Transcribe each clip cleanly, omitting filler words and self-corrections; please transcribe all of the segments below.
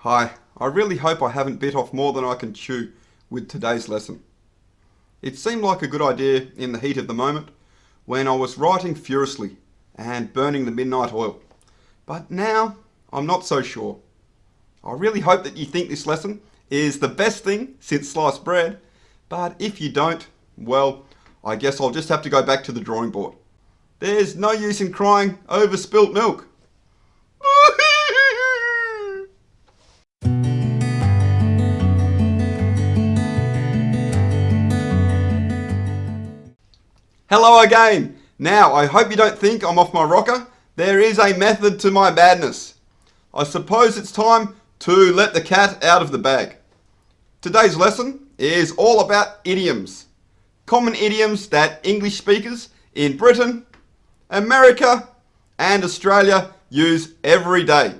Hi, I really hope I haven't bit off more than I can chew with today's lesson. It seemed like a good idea in the heat of the moment when I was writing furiously and burning the midnight oil. But now I'm not so sure. I really hope that you think this lesson is the best thing since sliced bread, but if you don't, well, I guess I'll just have to go back to the drawing board. There's no use in crying over spilt milk. Hello again! Now, I hope you don't think I'm off my rocker. There is a method to my madness. I suppose it's time to let the cat out of the bag. Today's lesson is all about idioms. Common idioms that English speakers in Britain, America and Australia use every day.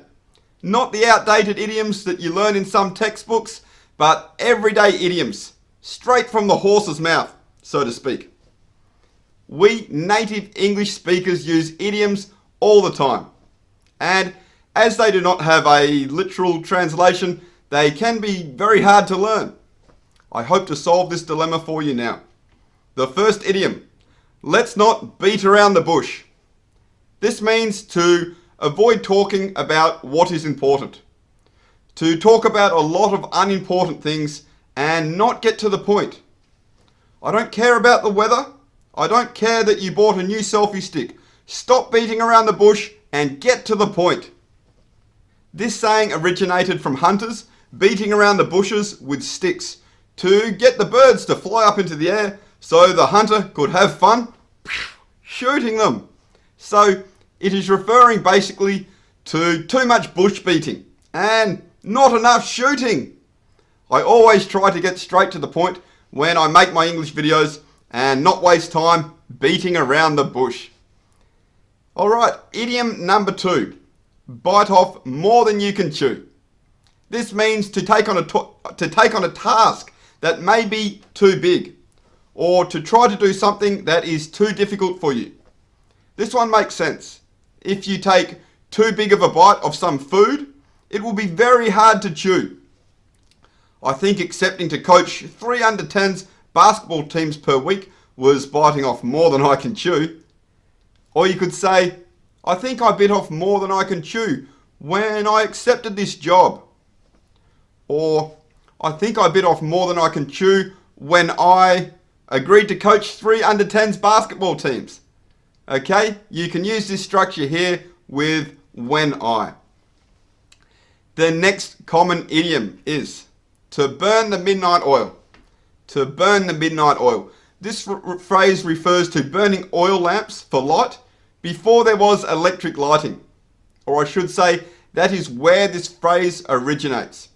Not the outdated idioms that you learn in some textbooks, but everyday idioms, straight from the horse's mouth, so to speak. We native English speakers use idioms all the time, and as they do not have a literal translation, they can be very hard to learn. I hope to solve this dilemma for you now. The first idiom, let's not beat around the bush. This means to avoid talking about what is important, to talk about a lot of unimportant things and not get to the point. I don't care about the weather. I don't care that you bought a new selfie stick. Stop beating around the bush and get to the point. This saying originated from hunters beating around the bushes with sticks to get the birds to fly up into the air so the hunter could have fun shooting them. So it is referring basically to too much bush beating and not enough shooting. I always try to get straight to the point when I make my English videos and not waste time beating around the bush. Alright, idiom number 2. Bite off more than you can chew. This means to take on a task that may be too big, or to try to do something that is too difficult for you. This one makes sense. If you take too big of a bite of some food, it will be very hard to chew. I think accepting to coach 3 under-10s basketball teams per week was biting off more than I can chew. Or you could say, I think I bit off more than I can chew when I accepted this job. Or, I think I bit off more than I can chew when I agreed to coach 3 under-10s basketball teams. Okay, you can use this structure here with when I. The next common idiom is to burn the midnight oil. To burn the midnight oil. This phrase refers to burning oil lamps for light before there was electric lighting. Or I should say, that is where this phrase originates.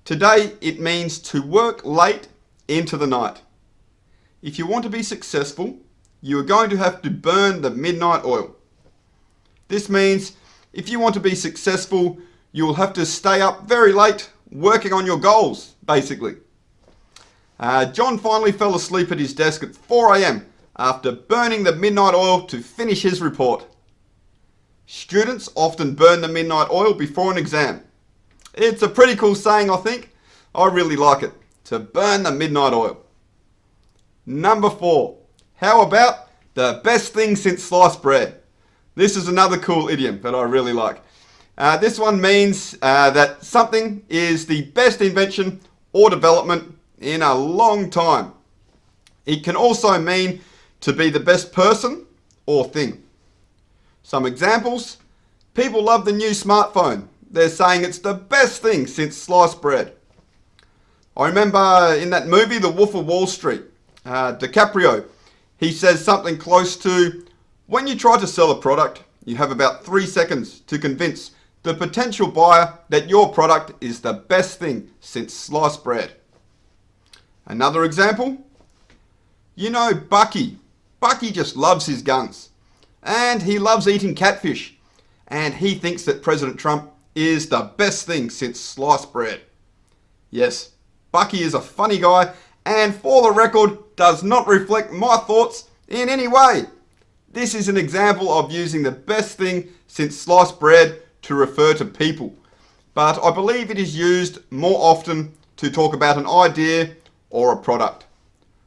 Today, it means to work late into the night. If you want to be successful, you are going to have to burn the midnight oil. This means if you want to be successful, you will have to stay up very late working on your goals, basically. John finally fell asleep at his desk at 4 a.m. after burning the midnight oil to finish his report. Students often burn the midnight oil before an exam. It's a pretty cool saying, I think. I really like it. To burn the midnight oil. Number 4. How about the best thing since sliced bread? This is another cool idiom that I really like. This one means that something is the best invention or development in a long time. It can also mean to be the best person or thing. Some examples. People love the new smartphone. They're saying it's the best thing since sliced bread. I remember in that movie, The Wolf of Wall Street, DiCaprio, he says something close to, when you try to sell a product, you have about 3 seconds to convince the potential buyer that your product is the best thing since sliced bread. Another example, you know Bucky. Bucky just loves his guns. And he loves eating catfish. And he thinks that President Trump is the best thing since sliced bread. Yes, Bucky is a funny guy and for the record does not reflect my thoughts in any way. This is an example of using the best thing since sliced bread to refer to people. but I believe it is used more often to talk about an idea or a product.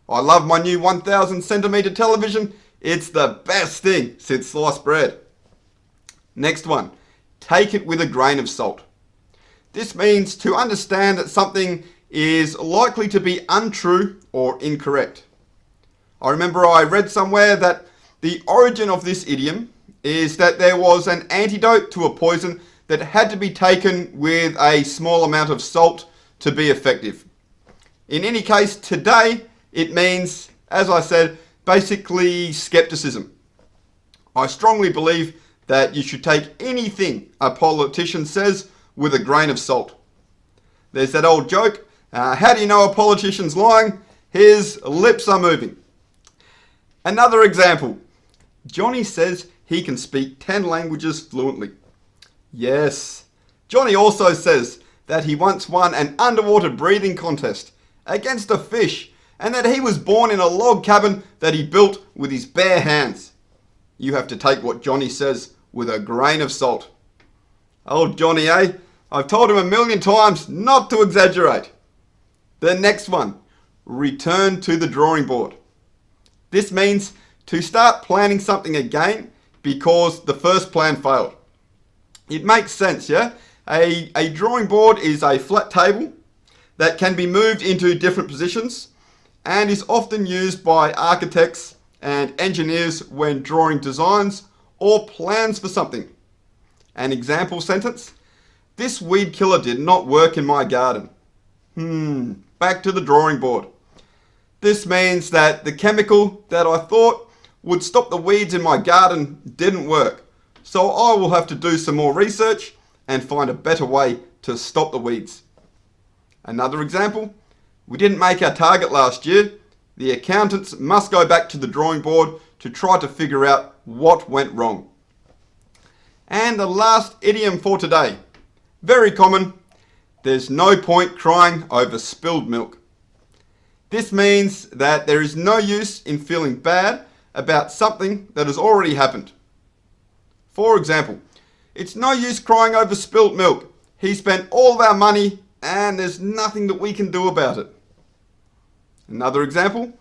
I love my new 1000 centimeter television. It's the best thing since sliced bread. Next one, take it with a grain of salt. This means to understand that something is likely to be untrue or incorrect. I remember I read somewhere that the origin of this idiom is that there was an antidote to a poison that had to be taken with a small amount of salt to be effective. In any case, today it means, as I said, basically skepticism. I strongly believe that you should take anything a politician says with a grain of salt. There's that old joke, how do you know a politician's lying? His lips are moving. Another example, Johnny says he can speak 10 languages fluently. Yes, Johnny also says that he once won an underwater breathing contest against a fish and that he was born in a log cabin that he built with his bare hands. You have to take what Johnny says with a grain of salt. Old Johnny, eh? I've told him a million times not to exaggerate. The next one, return to the drawing board. This means to start planning something again because the first plan failed. It makes sense, yeah? A drawing board is a flat table that can be moved into different positions and is often used by architects and engineers when drawing designs or plans for something. An example sentence, this weed killer did not work in my garden. Back to the drawing board. This means that the chemical that I thought would stop the weeds in my garden didn't work. So I will have to do some more research and find a better way to stop the weeds. Another example, we didn't make our target last year. The accountants must go back to the drawing board to try to figure out what went wrong. And the last idiom for today, very common, there's no point crying over spilled milk. This means that there is no use in feeling bad about something that has already happened. For example, it's no use crying over spilt milk. He spent all of our money and there's nothing that we can do about it. Another example,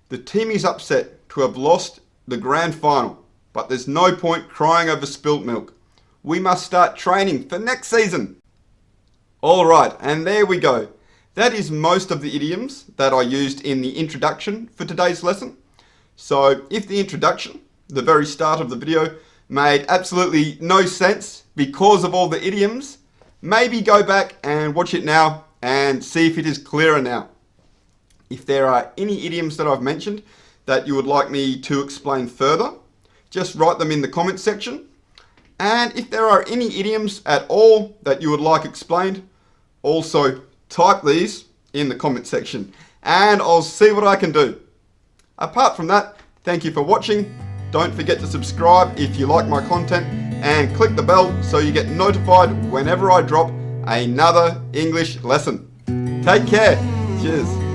the team is upset to have lost the grand final, but there's no point crying over spilt milk. We must start training for next season. Alright, and there we go. That is most of the idioms that I used in the introduction for today's lesson. So if the introduction, the very start of the video, made absolutely no sense because of all the idioms, maybe go back and watch it now and see if it is clearer now. If there are any idioms that I've mentioned that you would like me to explain further, just write them in the comments section. And if there are any idioms at all that you would like explained, also type these in the comment section and I'll see what I can do. Apart from that, thank you for watching. Don't forget to subscribe if you like my content and click the bell so you get notified whenever I drop another English lesson. Take care. Cheers.